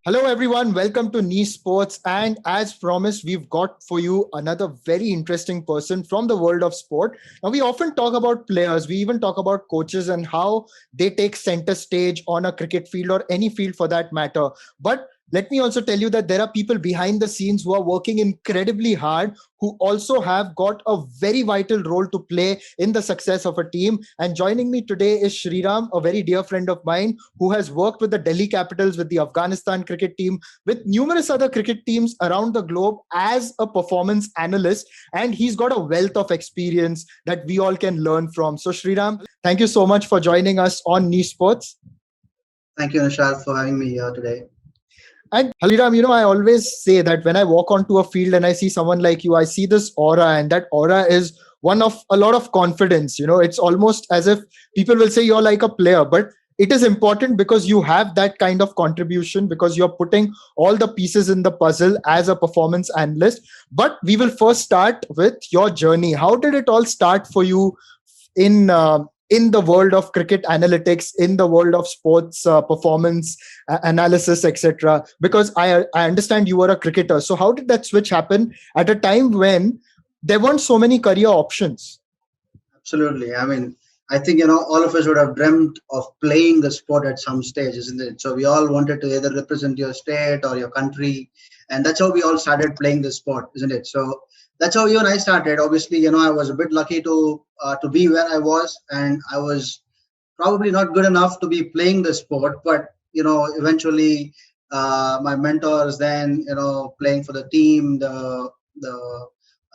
Hello, everyone. Welcome to Niche Sports. And as promised, we've got for you another very interesting person from the world of sport. Now, we often talk about players, we even talk about coaches and how they take center stage on a cricket field or any field for that matter. But let me also tell you that there are people behind the scenes who are working incredibly hard, who also have got a very vital role to play in the success of a team. And joining me today is Shriram, a very dear friend of mine who has worked with the Delhi Capitals, with the Afghanistan cricket team, with numerous other cricket teams around the globe as a performance analyst. And he's got a wealth of experience that we all can learn from. So, Sriram, thank you so much for joining us on Niche Sports. Thank you, Nishad, for having me here today. And Sriram, I always say that when I walk onto a field and I see someone like you, I see this aura, and that aura is one of a lot of confidence. It's almost as if people will say you're like a player, but it is important because you have that kind of contribution, because you're putting all the pieces in the puzzle as a performance analyst. But we will first start with your journey. How did it all start for you in the world of cricket analytics, in the world of sports performance analysis, etc.? Because I understand you were a cricketer. So how did that switch happen at a time when there weren't so many career options? Absolutely. I mean, I think, all of us would have dreamt of playing the sport at some stage, isn't it? So we all wanted to either represent your state or your country. And that's how we all started playing the sport, isn't it? So that's how you and I started. Obviously, I was a bit lucky to be where I was, and I was probably not good enough to be playing the sport, but eventually my mentors then playing for the team, the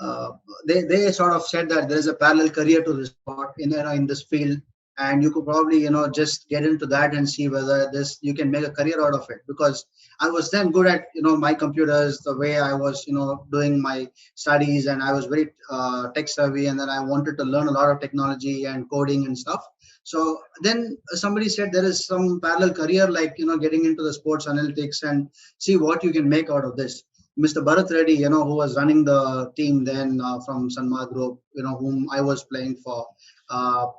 uh, they sort of said that there is a parallel career to this sport in this field, and you could probably just get into that and see whether this you can make a career out of it, because I was then good at my computers, the way I was doing my studies, and I was very tech savvy, and then I wanted to learn a lot of technology and coding and stuff. So then somebody said there is some parallel career, like getting into the sports analytics and see what you can make out of this. Mr. Bharat Reddy, who was running the team then from Sanma Group, whom I was playing for.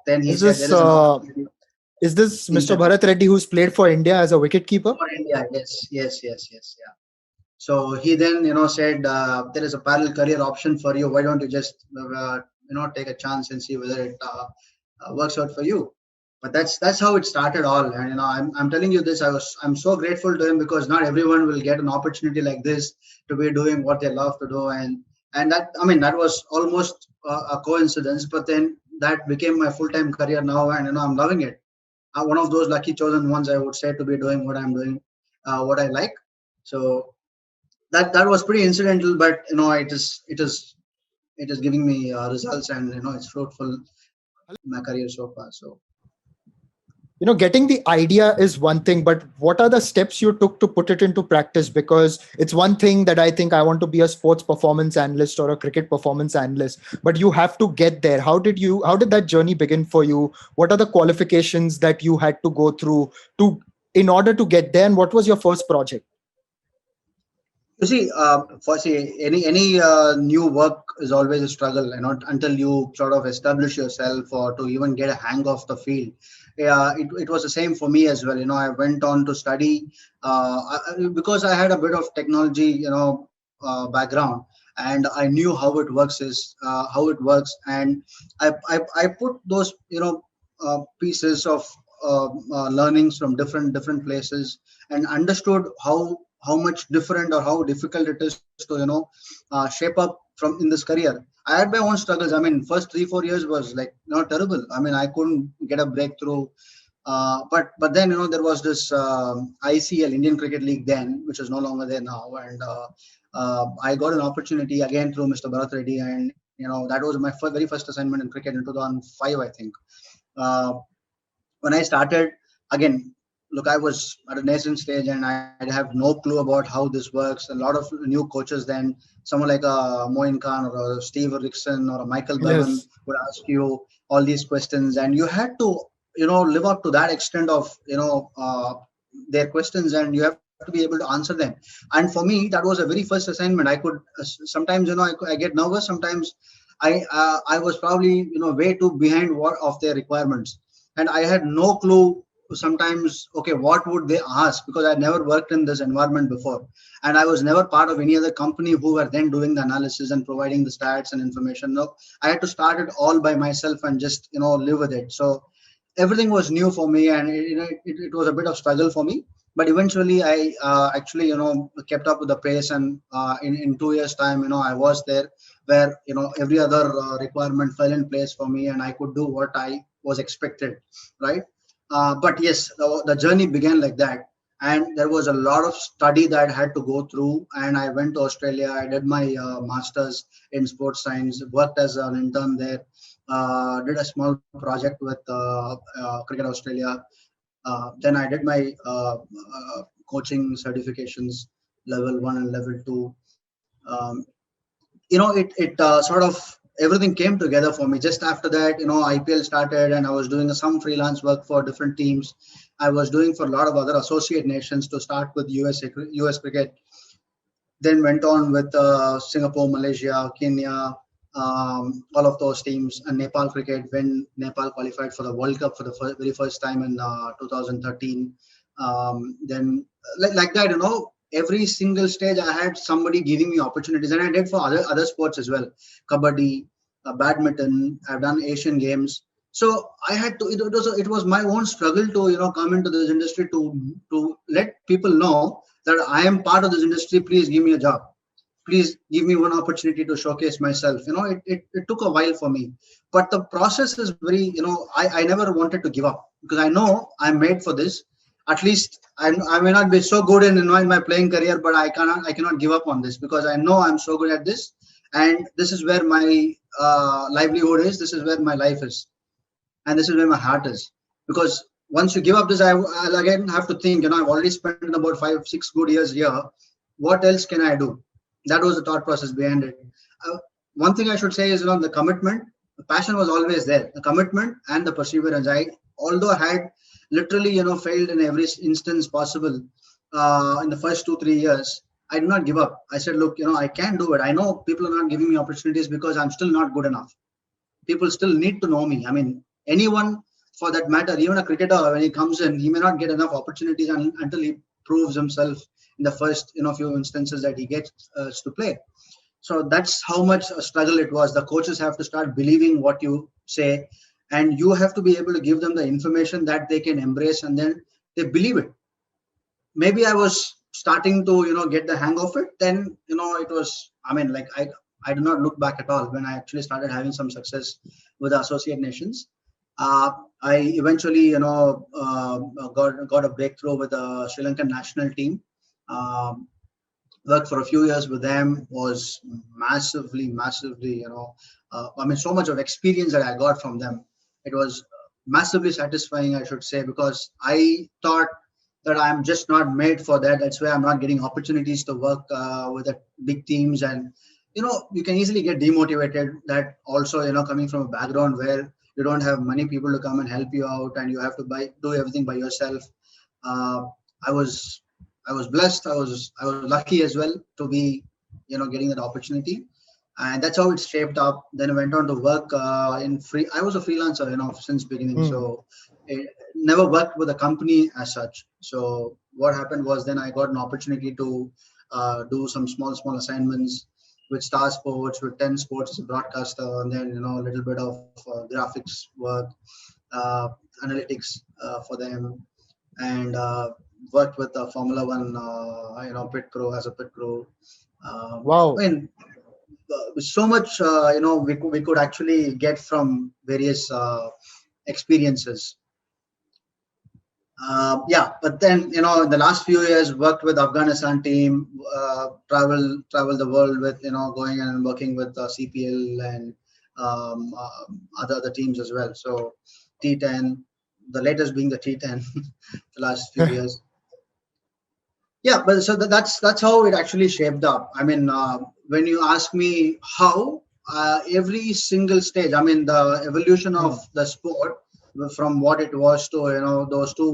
Then he Is said there this is an opportunity is this in Mr. Chennai Bharat Reddy who's played for India as a wicketkeeper? for India. Yes, yes, yes, yes, yeah. So he then, said there is a parallel career option for you. Why don't you just, take a chance and see whether it works out for you? But that's how it started all. And I'm telling you this. I'm so grateful to him, because not everyone will get an opportunity like this to be doing what they love to do. And that, I mean, that was almost a coincidence. But then that became my full time career now, and I'm loving it. One of those lucky chosen ones, I would say, to be doing what I'm doing, what I like. So that was pretty incidental, but it is giving me results, and it's fruitful in my career so far. So Getting the idea is one thing, but what are the steps you took to put it into practice? Because it's one thing that I think I want to be a sports performance analyst or a cricket performance analyst, but you have to get there. How did that journey begin for you? What are the qualifications that you had to go through to in order to get there, and what was your first project? you see, for see any new work is always a struggle, until you sort of establish yourself or to even get a hang of the field. Yeah, it was the same for me as well. I went on to study because I had a bit of technology, background, and I knew how it works, and I put those pieces of learnings from different places, and understood how much different or how difficult it is to shape up from in this career. I had my own struggles. I mean, first 3 4 years was like terrible. I mean, I couldn't get a breakthrough. But then there was this ICL, Indian Cricket League, then, which is no longer there now, and I got an opportunity again through Mr. Bharat Reddy, and that was my very first assignment in cricket in 2005, I think. Uh, when I started, again, look, I was at a nascent stage, and I have no clue about how this works. A lot of new coaches then, someone like Moin Khan or a Steve Rickson or a Michael Bevan Yes. would ask you all these questions, and you had to, live up to that extent of, their questions, and you have to be able to answer them. And for me, that was a very first assignment. I could sometimes, I get nervous. Sometimes I was probably way too behind what of their requirements, and I had no clue sometimes, okay, what would they ask? Because I never worked in this environment before, and I was never part of any other company who were then doing the analysis and providing the stats and information. No, I had to start it all by myself and just live with it. So everything was new for me, and it was a bit of struggle for me. But eventually I actually kept up with the pace, and in 2 years time, I was there where every other requirement fell in place for me, and I could do what I was expected, right? But yes, the journey began like that, and there was a lot of study that I had to go through. And I went to Australia. I did my masters in sports science, worked as an intern there, did a small project with Cricket Australia. Then I did my coaching certifications, level 1 and level 2. Um, it sort of everything came together for me. Just after that, IPL started, and I was doing some freelance work for different teams. I was doing for a lot of other associate nations, to start with US cricket, then went on with Singapore, Malaysia, Kenya, all of those teams, and Nepal cricket when Nepal qualified for the World Cup for the very first time in 2013. Then, like that, every single stage I had somebody giving me opportunities, and I did for other sports as well, kabaddi, badminton. I've done Asian Games. So I had to. It was my own struggle to come into this industry, to let people know that I am part of this industry. Please give me a job. Please give me one opportunity to showcase myself. It took a while for me, but the process is very, I never wanted to give up, because I know I'm made for this. At least I may not be so good in my playing career, but I cannot give up on this, because I know I'm so good at this, and this is where my livelihood is. This is where my life is, and this is where my heart is. Because once you give up this, I'll again have to think. I've already spent about 5-6 good years here. What else can I do? That was the thought process behind it. uh, One thing I should say is, the commitment, the passion was always there, the commitment and the perseverance. I Although I had literally failed in every instance possible in the first 2-3 years, I did not give up. I said, look, I can do it. I know people are not giving me opportunities because I'm still not good enough. People still need to know me. I mean, anyone for that matter, even a cricketer, when he comes in, he may not get enough opportunities until he proves himself in the first few instances that he gets to play. So that's how much a struggle it was. The coaches have to start believing what you say, and you have to be able to give them the information that they can embrace, and then they believe it. Maybe I was starting to get the hang of it. Then it was, I mean, like, I do not look back at all when I actually started having some success with the associate nations. uh, I eventually got a breakthrough with the Sri Lankan national team. um, Worked for a few years with them. Was massively, I mean, so much of experience that I got from them. It was massively satisfying, I should say, because I thought that I'm just not made for that. That's why I'm not getting opportunities to work with the big teams. And you can easily get demotivated, that also coming from a background where you don't have many people to come and help you out, and you have to do everything by yourself. uh, I was I was blessed. I was lucky as well to be getting that opportunity, and that's how it shaped up. Then I went on to work in free. I was a freelancer, since beginning. Hmm. So it never worked with a company as such. So what happened was, then I got an opportunity to do some small assignments with Star Sports, with 10 Sports as a broadcaster, and then a little bit of graphics work, uh, analytics for them, and worked with the Formula One, pit crew as a pit crew. I Wow. mean, so much, we could actually get from various experiences. Yeah, but then in the last few years, worked with Afghanistan team, travel the world with going and working with CPL and other teams as well. So T10, the latest being the T10, the last few years. Yeah, but so that's how it actually shaped up. I mean, when you ask me how, every single stage, I mean, the evolution of Hmm. the sport from what it was to those two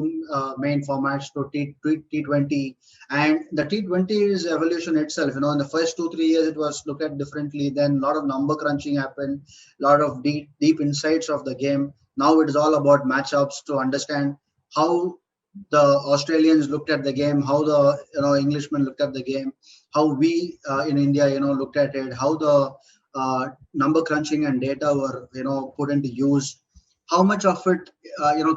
main formats to T20, and the T20's evolution itself. In the first 2-3 years, it was looked at differently. Then a lot of number crunching happened, a lot of deep insights of the game. Now it is all about matchups to understand. how the Australians looked at the game, how the Englishmen looked at the game, how we in India looked at it, how the number crunching and data were put into use, how much of it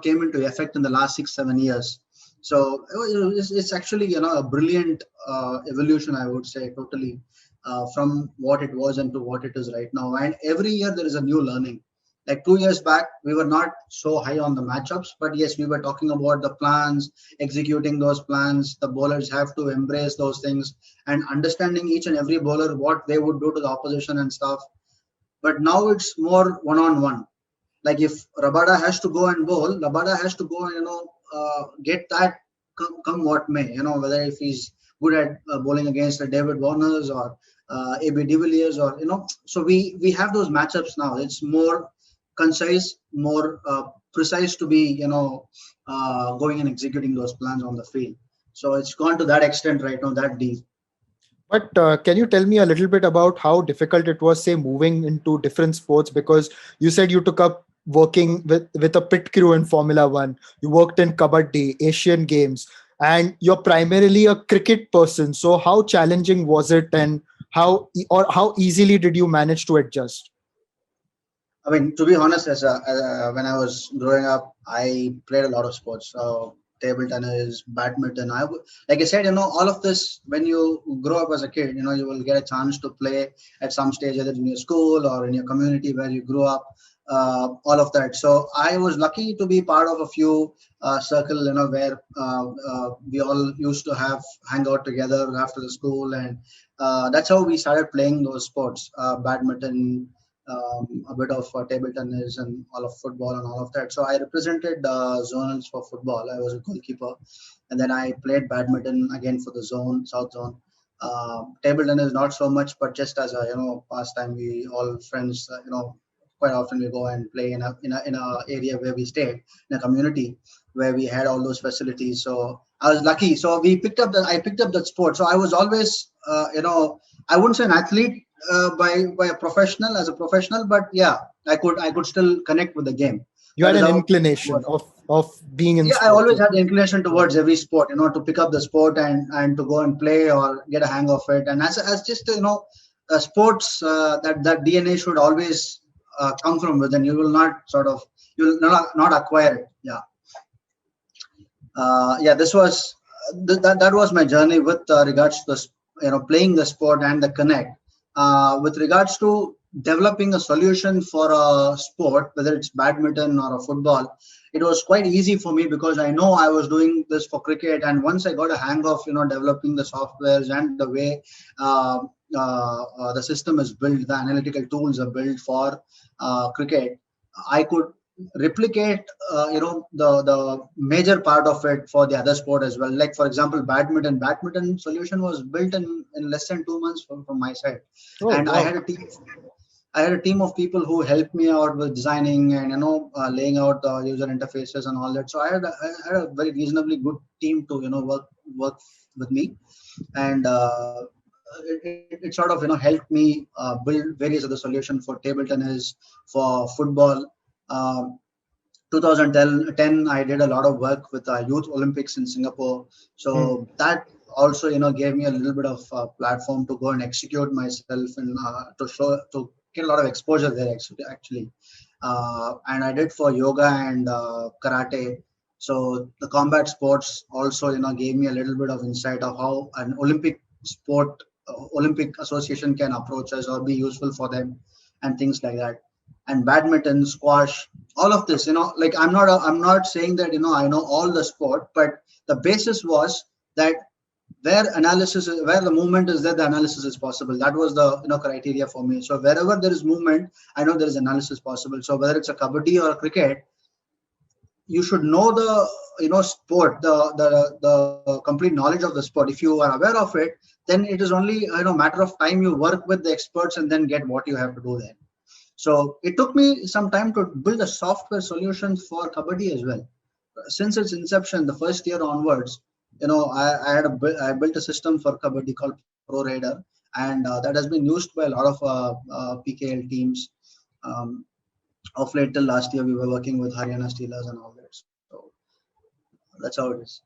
came into effect in the last 6 7 years. So it's actually a brilliant evolution, I would say, totally from what it was and to what it is right now. And every year there is a new learning. Like 2 years back, we were not so high on the matchups, but yes, we were talking about the plans, executing those plans. The bowlers have to embrace those things and understanding each and every bowler what they would do to the opposition and stuff. But now it's more one-on-one. Like if Rabada has to go and bowl, Rabada has to go and get that come what may. Whether if he's good at bowling against the David Warners or AB de Villiers or so we have those matchups now. It's more concise, more precise to be going and executing those plans on the field. So it's gone to that extent right now, that deep. But can you tell me a little bit about how difficult it was, say, moving into different sports? Because you said you took up working with a pit crew in Formula One, you worked in Kabaddi, Asian Games, and you're primarily a cricket person. So, how challenging was it, and how easily did you manage to adjust? I mean, to be honest, when I was growing up, I played a lot of sports. Table tennis, badminton. Like I said, all of this. When you grow up as a kid, you will get a chance to play at some stage, either in your school or in your community where you grew up. All of that. So I was lucky to be part of a few circle, where we all used to hang out together after the school, and that's how we started playing those sports, badminton, a bit of table tennis and all of football and all of that. So I represented zonals for football. I was a goalkeeper, and then I played badminton again for the zone, South Zone. Table tennis not so much, but just as a pastime. We all friends, quite often we go and play in a area where we stayed, in a community where we had all those facilities. So I was lucky. So I picked up that sport. So I was always I wouldn't say an athlete by a professional as a professional, but yeah, I could still connect with the game. You That had is an how it inclination was. of being in Yeah, I sports. always had the inclination towards every sport, to pick up the sport and to go and play or get a hang of it. And as just sports, that DNA should always come from within. You will not you will not acquire it. Yeah. Yeah, this was that was my journey with regards to the playing the sport and the connect. With regards to developing a solution for a sport, whether it's badminton or a football, it was quite easy for me because I know I was doing this for cricket, and once I got a hang of developing the softwares and the way uh, the system is built, the analytical tools are built for cricket, I could replicate the major part of it for the other sport as well. Like for example, badminton solution was built in less than 2 months from my side. Oh And wow! I had a team of people who helped me out with designing and laying out the user interfaces and all that. So I had a very reasonably good team to work with me. And it sort of helped me build various other solutions for table tennis, for football. um, 2010 I did a lot of work with youth Olympics in Singapore. Hmm. So that also gave me a little bit of platform to go and execute myself and to get a lot of exposure there actually. And I did for yoga and karate. So the combat sports also gave me a little bit of insight of how an Olympic association can approach us or be useful for them, and things like that. And badminton, squash, all of this, like I'm not saying that I know all the sport, but the basis was that where the movement is there, the analysis is possible. That was the criteria for me. So wherever there is movement, I know there is analysis possible. So whether it's a kabaddi or a cricket, you should know the sport, the complete knowledge of the sport. If you are aware of it, then it is only matter of time you work with the experts and then get what you have to do there. So it took me some time to build a software solution for Kabaddi as well. Since its inception, the first year onwards, I built a system for Kabaddi called Pro Raider, and that has been used by a lot of PKL teams. Um, of late till last year, we were working with Haryana Steelers and all that. So That's how it is.